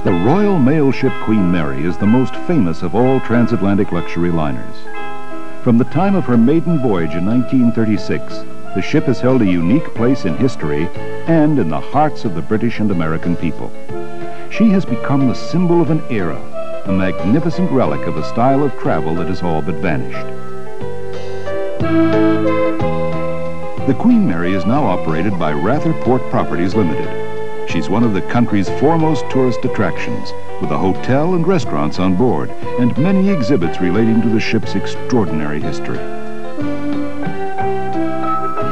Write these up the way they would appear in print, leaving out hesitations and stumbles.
The Royal Mail ship Queen Mary is the most famous of all transatlantic luxury liners. From the time of her maiden voyage in 1936, the ship has held a unique place in history and in the hearts of the British and American people. She has become the symbol of an era, a magnificent relic of a style of travel that has all but vanished. The Queen Mary is now operated by Rather Port Properties Limited. She's one of the country's foremost tourist attractions, with a hotel and restaurants on board, and many exhibits relating to the ship's extraordinary history.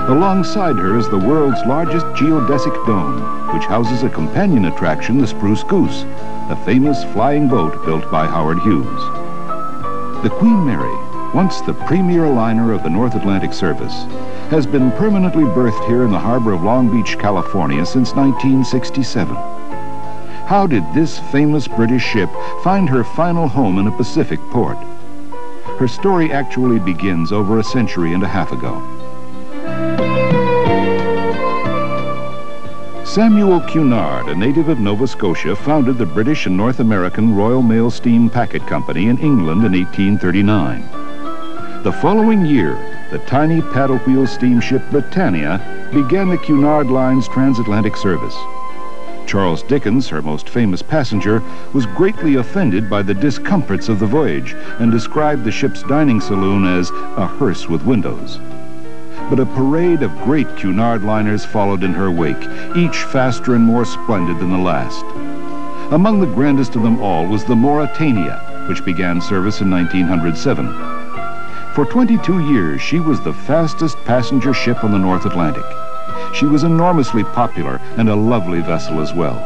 Alongside her is the world's largest geodesic dome, which houses a companion attraction, the Spruce Goose, a famous flying boat built by Howard Hughes. The Queen Mary, once the premier liner of the North Atlantic service, has been permanently berthed here in the harbor of Long Beach, California since 1967. How did this famous British ship find her final home in a Pacific port? Her story actually begins over a century and a half ago. Samuel Cunard, a native of Nova Scotia, founded the British and North American Royal Mail Steam Packet Company in England in 1839. The following year, the tiny paddle-wheel steamship Britannia began the Cunard Line's transatlantic service. Charles Dickens, her most famous passenger, was greatly offended by the discomforts of the voyage and described the ship's dining saloon as a hearse with windows. But a parade of great Cunard liners followed in her wake, each faster and more splendid than the last. Among the grandest of them all was the Mauretania, which began service in 1907. For 22 years, she was the fastest passenger ship on the North Atlantic. She was enormously popular and a lovely vessel as well.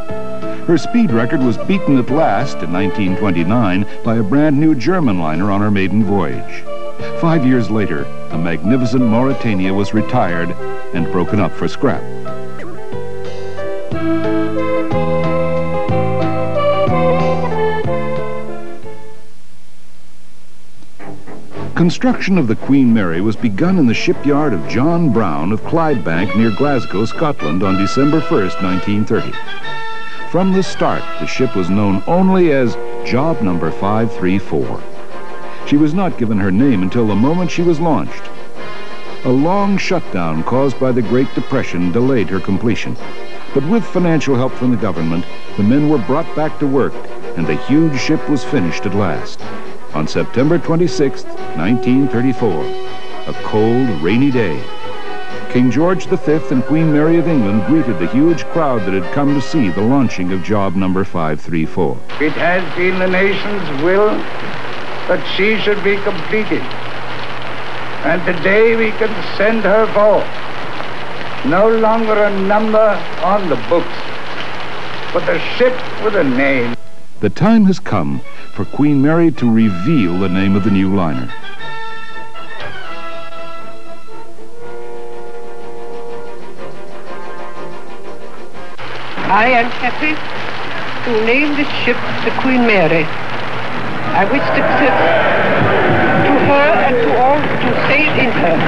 Her speed record was beaten at last in 1929 by a brand new German liner on her maiden voyage. 5 years later, the magnificent Mauretania was retired and broken up for scrap. Construction of the Queen Mary was begun in the shipyard of John Brown of Clydebank near Glasgow, Scotland on December 1st, 1930. From the start, the ship was known only as Job Number 534. She was not given her name until the moment she was launched. A long shutdown caused by the Great Depression delayed her completion. But with financial help from the government, the men were brought back to work, and the huge ship was finished at last. On September 26, 1934, a cold, rainy day, King George V and Queen Mary of England greeted the huge crowd that had come to see the launching of Job Number 534. It has been the nation's will that she should be completed, and today we can send her forth, no longer a number on the books, but a ship with a name. The time has come for Queen Mary to reveal the name of the new liner. I am happy to name this ship the Queen Mary. I wish success to her and to all to sail in her.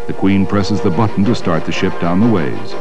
The Queen presses the button to start the ship down the ways.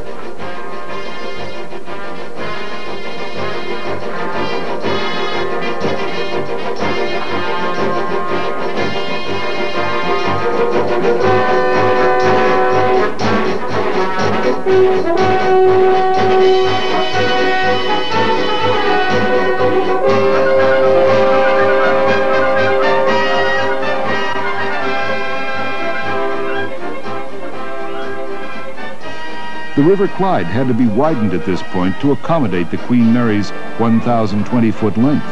The River Clyde had to be widened at this point to accommodate the Queen Mary's 1,020-foot length.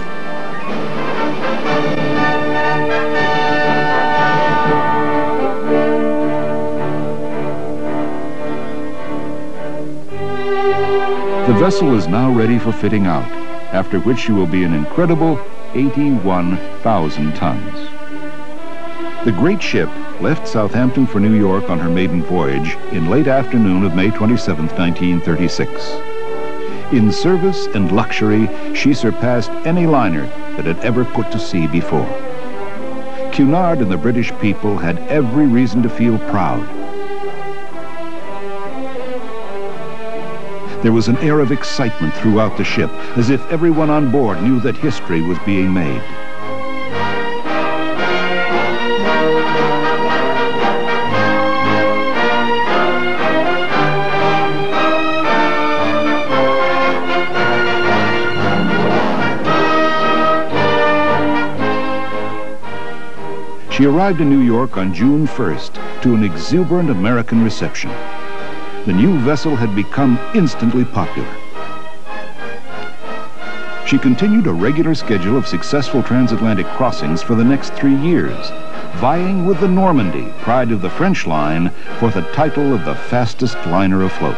The vessel is now ready for fitting out, after which she will be an incredible 81,000 tons. The great ship left Southampton for New York on her maiden voyage in late afternoon of May 27, 1936. In service and luxury, she surpassed any liner that had ever put to sea before. Cunard and the British people had every reason to feel proud. There was an air of excitement throughout the ship, as if everyone on board knew that history was being made. She arrived in New York on June 1st to an exuberant American reception. The new vessel had become instantly popular. She continued a regular schedule of successful transatlantic crossings for the next 3 years, vying with the Normandy, pride of the French line, for the title of the fastest liner afloat.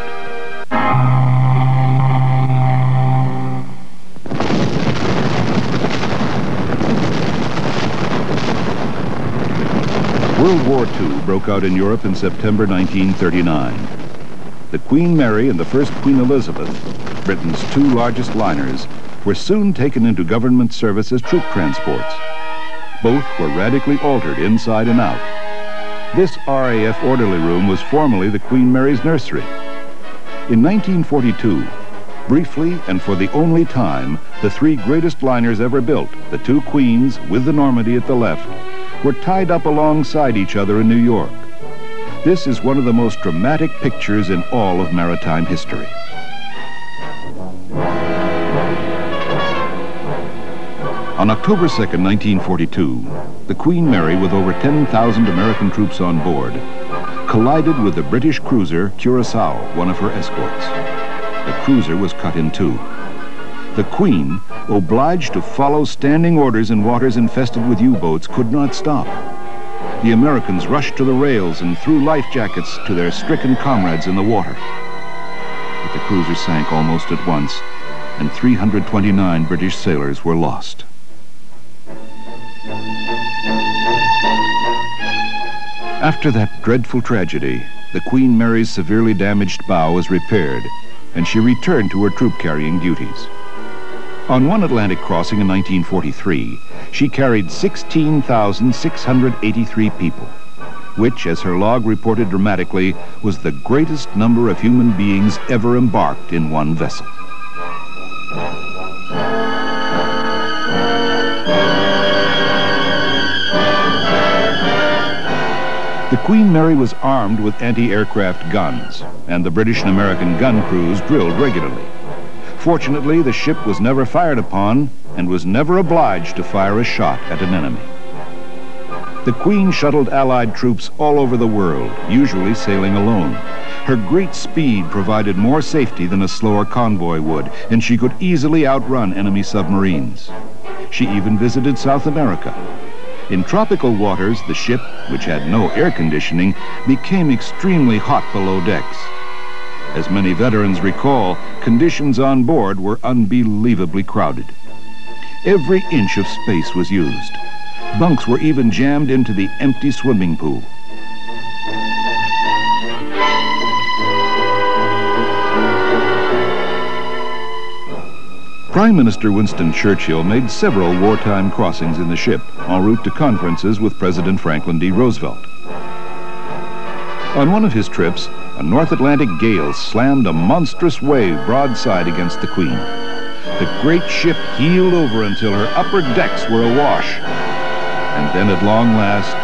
World War II broke out in Europe in September 1939. The Queen Mary and the first Queen Elizabeth, Britain's 2 largest liners, were soon taken into government service as troop transports. Both were radically altered inside and out. This RAF orderly room was formerly the Queen Mary's nursery. In 1942, briefly and for the only time, the 3 greatest liners ever built, the 2 Queens with the Normandy at the left, were tied up alongside each other in New York. This is one of the most dramatic pictures in all of maritime history. On October 2nd, 1942, the Queen Mary, with over 10,000 American troops on board, collided with the British cruiser Curaçao, one of her escorts. The cruiser was cut in 2. The Queen, obliged to follow standing orders in waters infested with U-boats, could not stop. The Americans rushed to the rails and threw life jackets to their stricken comrades in the water. But the cruiser sank almost at once, and 329 British sailors were lost. After that dreadful tragedy, the Queen Mary's severely damaged bow was repaired, and she returned to her troop-carrying duties. On one Atlantic crossing in 1943, she carried 16,683 people, which, as her log reported dramatically, was the greatest number of human beings ever embarked in one vessel. The Queen Mary was armed with anti-aircraft guns, and the British and American gun crews drilled regularly. Fortunately, the ship was never fired upon and was never obliged to fire a shot at an enemy. The Queen shuttled Allied troops all over the world, usually sailing alone. Her great speed provided more safety than a slower convoy would, and she could easily outrun enemy submarines. She even visited South America. In tropical waters, the ship, which had no air conditioning, became extremely hot below decks. As many veterans recall, conditions on board were unbelievably crowded. Every inch of space was used. Bunks were even jammed into the empty swimming pool. Prime Minister Winston Churchill made several wartime crossings in the ship, en route to conferences with President Franklin D. Roosevelt. On one of his trips, a North Atlantic gale slammed a monstrous wave broadside against the Queen. The great ship heeled over until her upper decks were awash. And then at long last,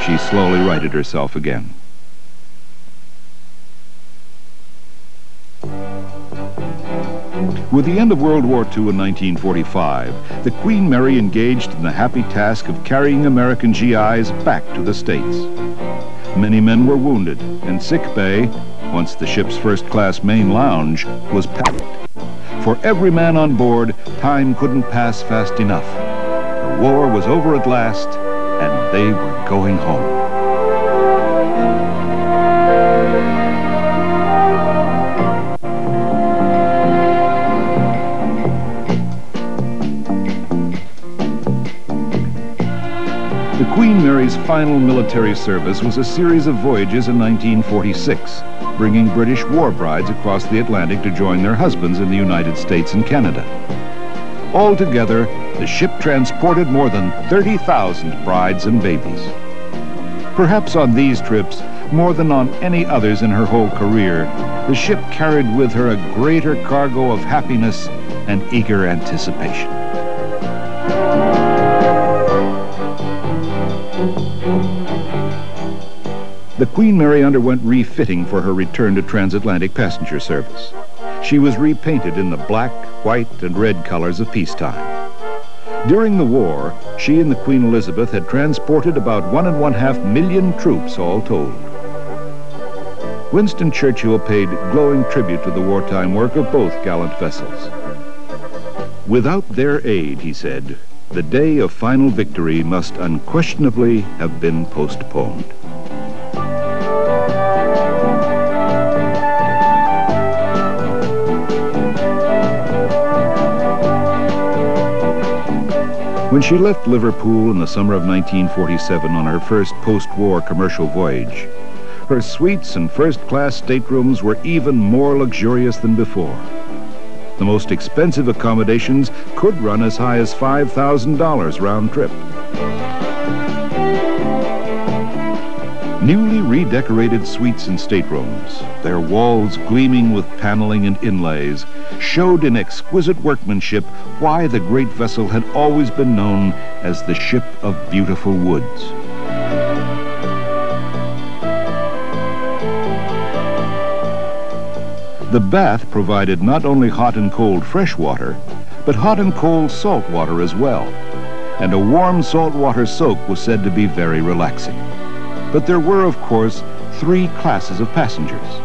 she slowly righted herself again. With the end of World War II in 1945, the Queen Mary engaged in the happy task of carrying American GIs back to the States. Many men were wounded, and sick bay, once the ship's first-class main lounge, was packed. For every man on board, time couldn't pass fast enough. The war was over at last, and they were going home. The Queen Mary's final military service was a series of voyages in 1946, bringing British war brides across the Atlantic to join their husbands in the United States and Canada. Altogether, the ship transported more than 30,000 brides and babies. Perhaps on these trips, More than on any others in her whole career, the ship carried with her a greater cargo of happiness and eager anticipation. The Queen Mary underwent refitting for her return to transatlantic passenger service. She was repainted in the black, white, and red colors of peacetime. During the war, she and the Queen Elizabeth had transported about 1.5 million troops all told. Winston Churchill paid glowing tribute to the wartime work of both gallant vessels. Without their aid, he said, the day of final victory must unquestionably have been postponed. When she left Liverpool in the summer of 1947 on her first post-war commercial voyage, her suites and first-class staterooms were even more luxurious than before. The most expensive accommodations could run as high as $5,000 round trip. Newly redecorated suites and staterooms, their walls gleaming with paneling and inlays, showed in exquisite workmanship why the great vessel had always been known as the Ship of Beautiful Woods. The bath provided not only hot and cold fresh water, but hot and cold salt water as well, and a warm saltwater soak was said to be very relaxing. But there were, of course, 3 classes of passengers,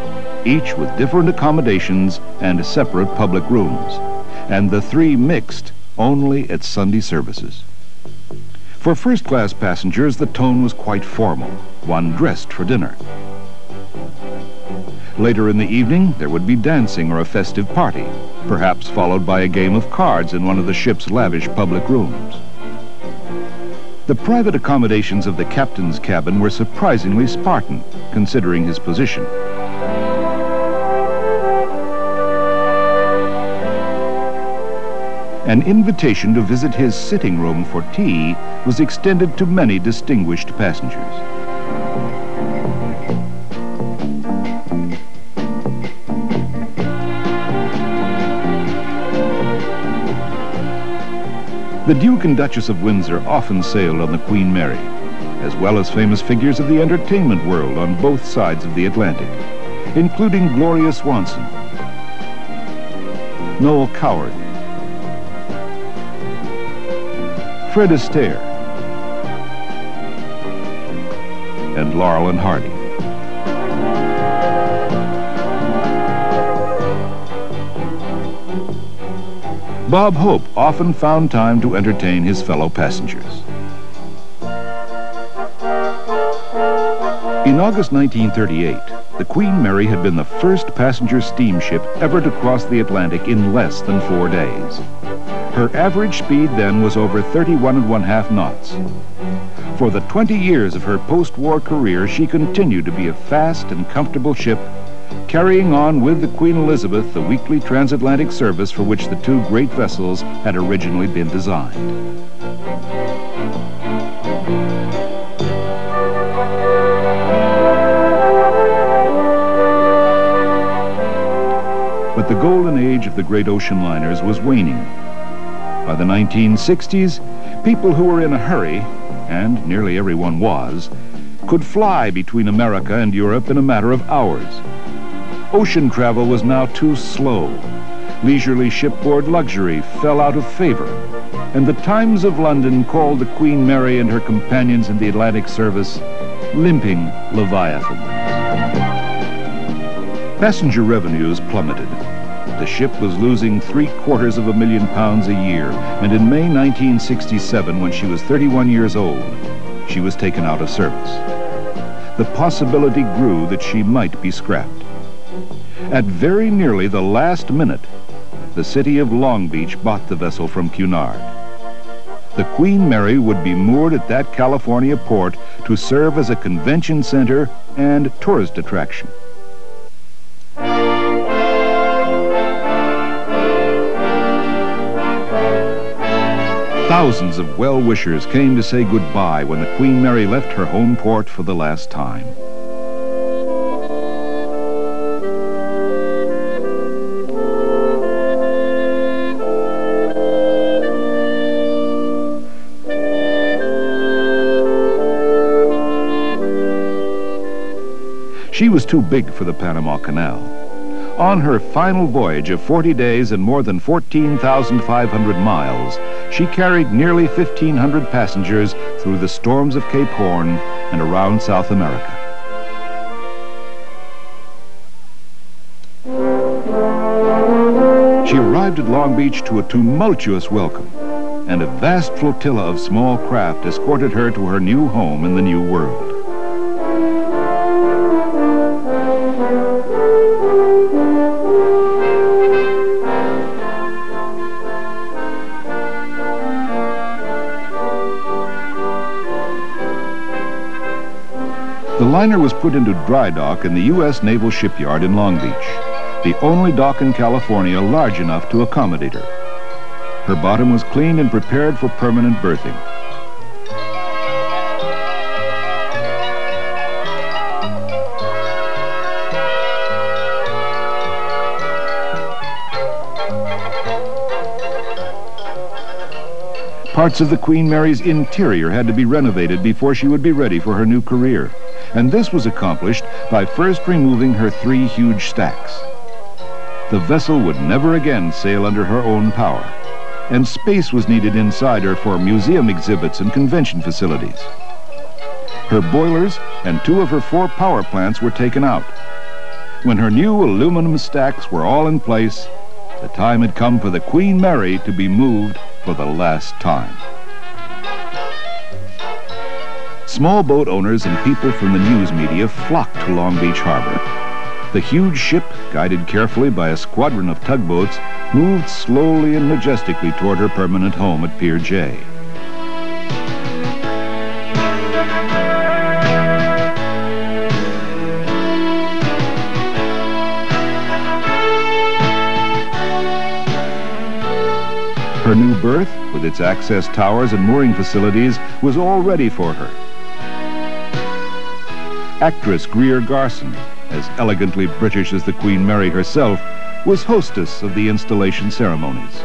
each with different accommodations and separate public rooms, and the 3 mixed only at Sunday services. For first-class passengers, the tone was quite formal, one dressed for dinner. Later in the evening, there would be dancing or a festive party, perhaps followed by a game of cards in one of the ship's lavish public rooms. The private accommodations of the captain's cabin were surprisingly Spartan, considering his position. An invitation to visit his sitting room for tea was extended to many distinguished passengers. The Duke and Duchess of Windsor often sailed on the Queen Mary, as well as famous figures of the entertainment world on both sides of the Atlantic, including Gloria Swanson, Noel Coward, Fred Astaire, and Laurel and Hardy. Bob Hope often found time to entertain his fellow passengers. In August 1938, the Queen Mary had been the first passenger steamship ever to cross the Atlantic in less than 4 days. Her average speed then was over 31.5 knots. For the 20 years of her post-war career, she continued to be a fast and comfortable ship, carrying on with the Queen Elizabeth the weekly transatlantic service for which the 2 great vessels had originally been designed. But the golden age of the great ocean liners was waning. By the 1960s, people who were in a hurry, and nearly everyone was, could fly between America and Europe in a matter of hours. Ocean travel was now too slow. Leisurely shipboard luxury fell out of favor, and the Times of London called the Queen Mary and her companions in the Atlantic service limping leviathans. Passenger revenues plummeted. The ship was losing £750,000 a year, and in May 1967, when she was 31 years old, she was taken out of service. The possibility grew that she might be scrapped. At very nearly the last minute, the city of Long Beach bought the vessel from Cunard. The Queen Mary would be moored at that California port to serve as a convention center and tourist attraction. Thousands of well-wishers came to say goodbye when the Queen Mary left her home port for the last time. She was too big for the Panama Canal. On her final voyage of 40 days and more than 14,500 miles, she carried nearly 1,500 passengers through the storms of Cape Horn and around South America. She arrived at Long Beach to a tumultuous welcome, and a vast flotilla of small craft escorted her to her new home in the New World. The liner was put into dry dock in the U.S. Naval Shipyard in Long Beach, the only dock in California large enough to accommodate her. Her bottom was cleaned and prepared for permanent berthing. Parts of the Queen Mary's interior had to be renovated before she would be ready for her new career, and this was accomplished by first removing her 3 huge stacks. The vessel would never again sail under her own power, and space was needed inside her for museum exhibits and convention facilities. Her boilers and 2 of her 4 power plants were taken out. When her new aluminum stacks were all in place, the time had come for the Queen Mary to be moved for the last time. Small boat owners and people from the news media flocked to Long Beach Harbor. The huge ship, guided carefully by a squadron of tugboats, moved slowly and majestically toward her permanent home at Pier J. Her new berth, with its access towers and mooring facilities, was all ready for her. Actress Greer Garson, as elegantly British as the Queen Mary herself, was hostess of the installation ceremonies.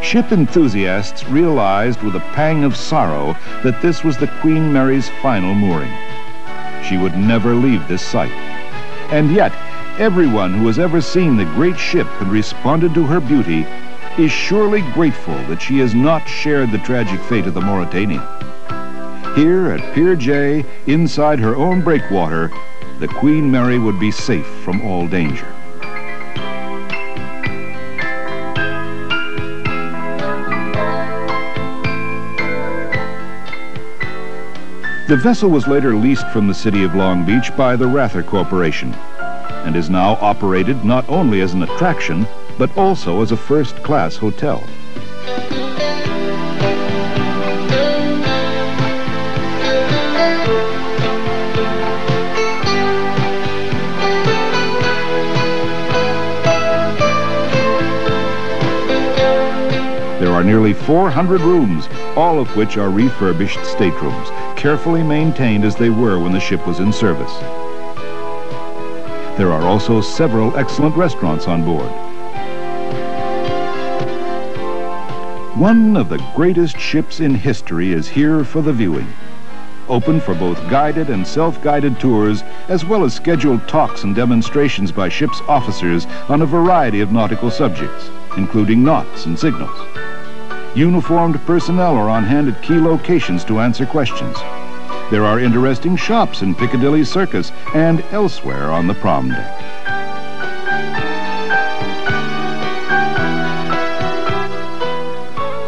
Ship enthusiasts realized with a pang of sorrow that this was the Queen Mary's final mooring. She would never leave this site. And yet, everyone who has ever seen the great ship and responded to her beauty is surely grateful that she has not shared the tragic fate of the Mauritanian. Here at Pier J, inside her own breakwater, the Queen Mary would be safe from all danger. The vessel was later leased from the city of Long Beach by the Rather Corporation and is now operated not only as an attraction, but also as a first-class hotel. There are nearly 400 rooms, all of which are refurbished staterooms, carefully maintained as they were when the ship was in service. There are also several excellent restaurants on board. One of the greatest ships in history is here for the viewing. Open for both guided and self-guided tours, as well as scheduled talks and demonstrations by ship's officers on a variety of nautical subjects, including knots and signals. Uniformed personnel are on hand at key locations to answer questions. There are interesting shops in Piccadilly Circus and elsewhere on the prom deck.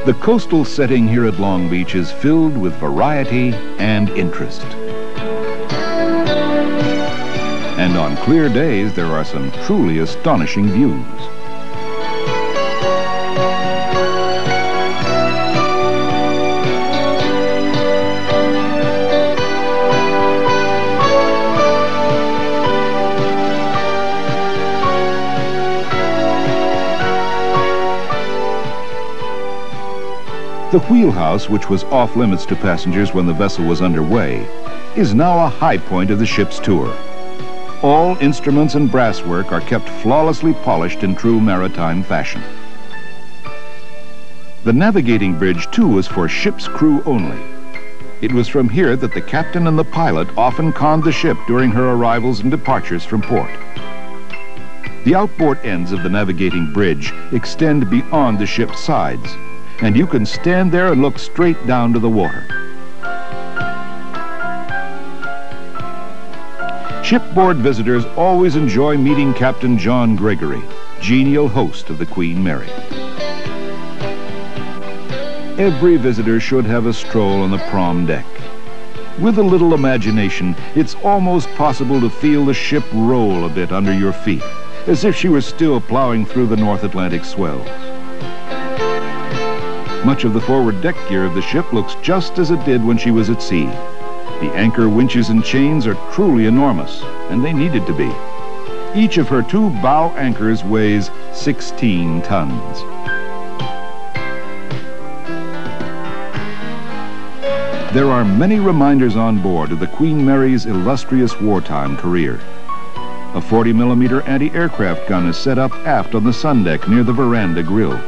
The coastal setting here at Long Beach is filled with variety and interest. And on clear days, there are some truly astonishing views. The wheelhouse, which was off-limits to passengers when the vessel was underway, is now a high point of the ship's tour. All instruments and brasswork are kept flawlessly polished in true maritime fashion. The navigating bridge, too, is for ship's crew only. It was from here that the captain and the pilot often conned the ship during her arrivals and departures from port. The outboard ends of the navigating bridge extend beyond the ship's sides, and you can stand there and look straight down to the water. Shipboard visitors always enjoy meeting Captain John Gregory, genial host of the Queen Mary. Every visitor should have a stroll on the prom deck. With a little imagination, it's almost possible to feel the ship roll a bit under your feet, as if she were still plowing through the North Atlantic swells. Much of the forward deck gear of the ship looks just as it did when she was at sea. The anchor winches and chains are truly enormous, and they needed to be. Each of her 2 bow anchors weighs 16 tons. There are many reminders on board of the Queen Mary's illustrious wartime career. A 40mm anti-aircraft gun is set up aft on the sun deck near the veranda grill.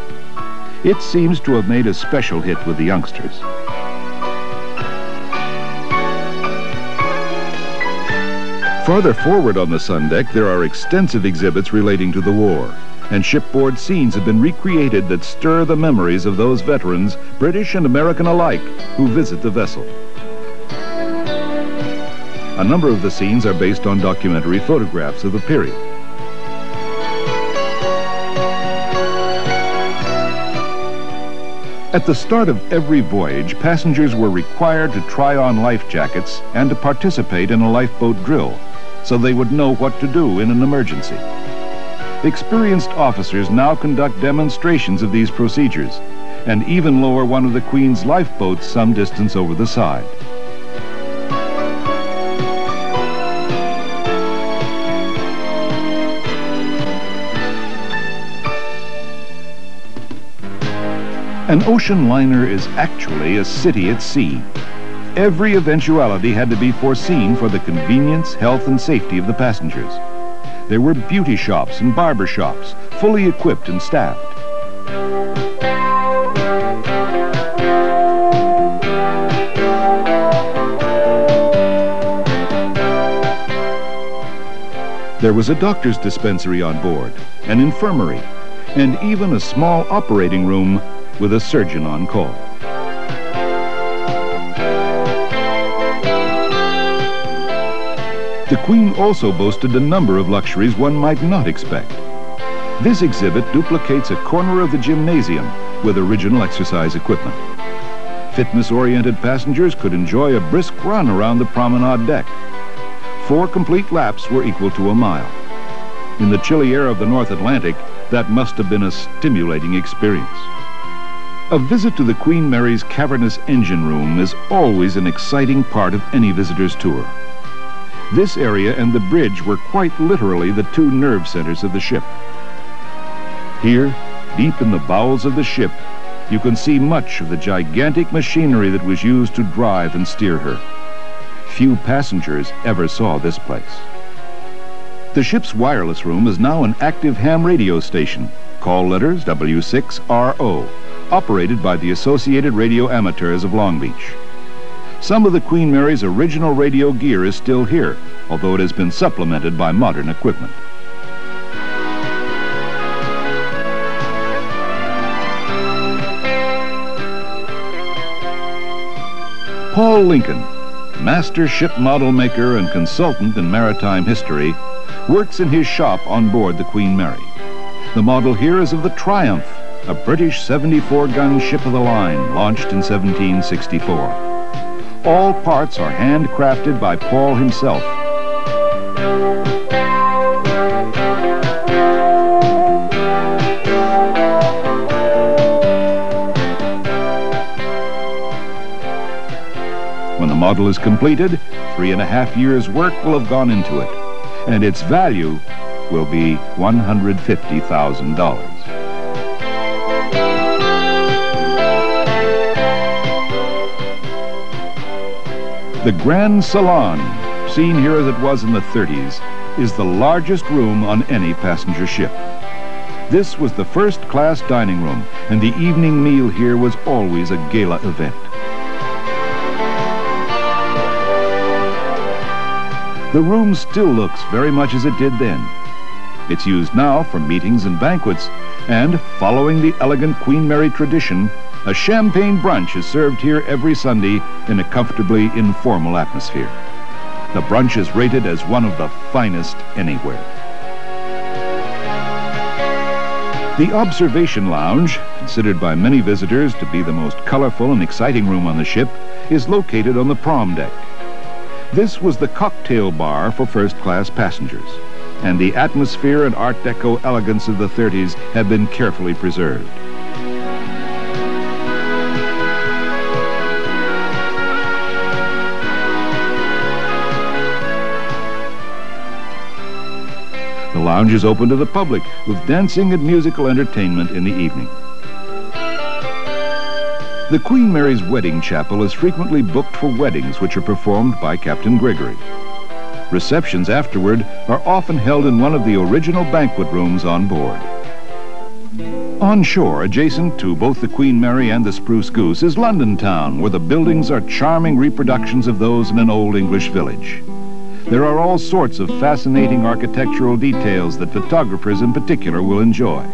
It seems to have made a special hit with the youngsters. Farther forward on the sun deck, there are extensive exhibits relating to the war, and shipboard scenes have been recreated that stir the memories of those veterans, British and American alike, who visit the vessel. A number of the scenes are based on documentary photographs of the period. At the start of every voyage, passengers were required to try on life jackets and to participate in a lifeboat drill, so they would know what to do in an emergency. Experienced officers now conduct demonstrations of these procedures and even lower one of the Queen's lifeboats some distance over the side. An ocean liner is actually a city at sea. Every eventuality had to be foreseen for the convenience, health, and safety of the passengers. There were beauty shops and barber shops, fully equipped and staffed. There was a doctor's dispensary on board, an infirmary, and even a small operating room with a surgeon on call. The Queen also boasted a number of luxuries one might not expect. This exhibit duplicates a corner of the gymnasium with original exercise equipment. Fitness-oriented passengers could enjoy a brisk run around the promenade deck. 4 complete laps were equal to a mile. In the chilly air of the North Atlantic, that must have been a stimulating experience. A visit to the Queen Mary's cavernous engine room is always an exciting part of any visitor's tour. This area and the bridge were quite literally the 2 nerve centers of the ship. Here, deep in the bowels of the ship, you can see much of the gigantic machinery that was used to drive and steer her. Few passengers ever saw this place. The ship's wireless room is now an active ham radio station, call letters W6RO, operated by the Associated Radio Amateurs of Long Beach. Some of the Queen Mary's original radio gear is still here, although it has been supplemented by modern equipment. Paul Lincoln, master ship model maker and consultant in maritime history, works in his shop on board the Queen Mary. The model here is of the Triumph, a British 74-gun ship of the line launched in 1764. All parts are handcrafted by Paul himself. When the model is completed, 3.5 years' work will have gone into it, and its value will be $150,000. The Grand Salon, seen here as it was in the 30s, is the largest room on any passenger ship. This was the first-class dining room, and the evening meal here was always a gala event. The room still looks very much as it did then. It's used now for meetings and banquets, and following the elegant Queen Mary tradition, a champagne brunch is served here every Sunday in a comfortably informal atmosphere. The brunch is rated as one of the finest anywhere. The observation lounge, considered by many visitors to be the most colorful and exciting room on the ship, is located on the prom deck. This was the cocktail bar for first-class passengers, and the atmosphere and Art Deco elegance of the 30s have been carefully preserved. The lounge is open to the public, with dancing and musical entertainment in the evening. The Queen Mary's wedding chapel is frequently booked for weddings which are performed by Captain Gregory. Receptions afterward are often held in one of the original banquet rooms on board. On shore, adjacent to both the Queen Mary and the Spruce Goose, is London Town, where the buildings are charming reproductions of those in an old English village. There are all sorts of fascinating architectural details that photographers in particular will enjoy.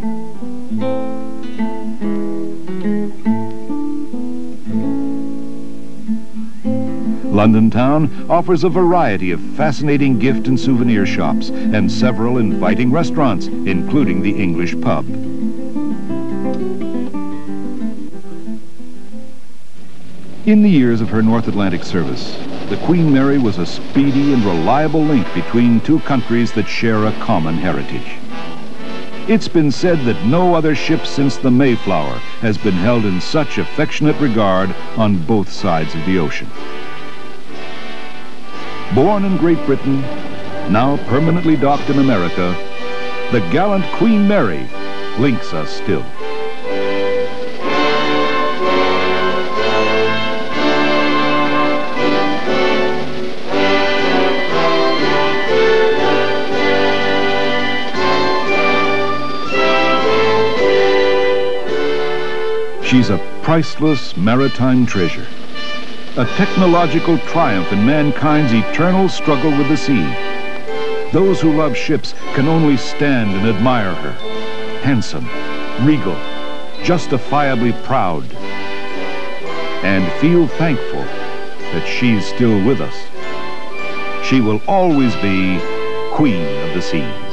London Town offers a variety of fascinating gift and souvenir shops and several inviting restaurants, including the English pub. In the years of her North Atlantic service, the Queen Mary was a speedy and reliable link between two countries that share a common heritage. It's been said that no other ship since the Mayflower has been held in such affectionate regard on both sides of the ocean. Born in Great Britain, now permanently docked in America, the gallant Queen Mary links us still. She's a priceless maritime treasure, a technological triumph in mankind's eternal struggle with the sea. Those who love ships can only stand and admire her, handsome, regal, justifiably proud, and feel thankful that she's still with us. She will always be Queen of the Sea.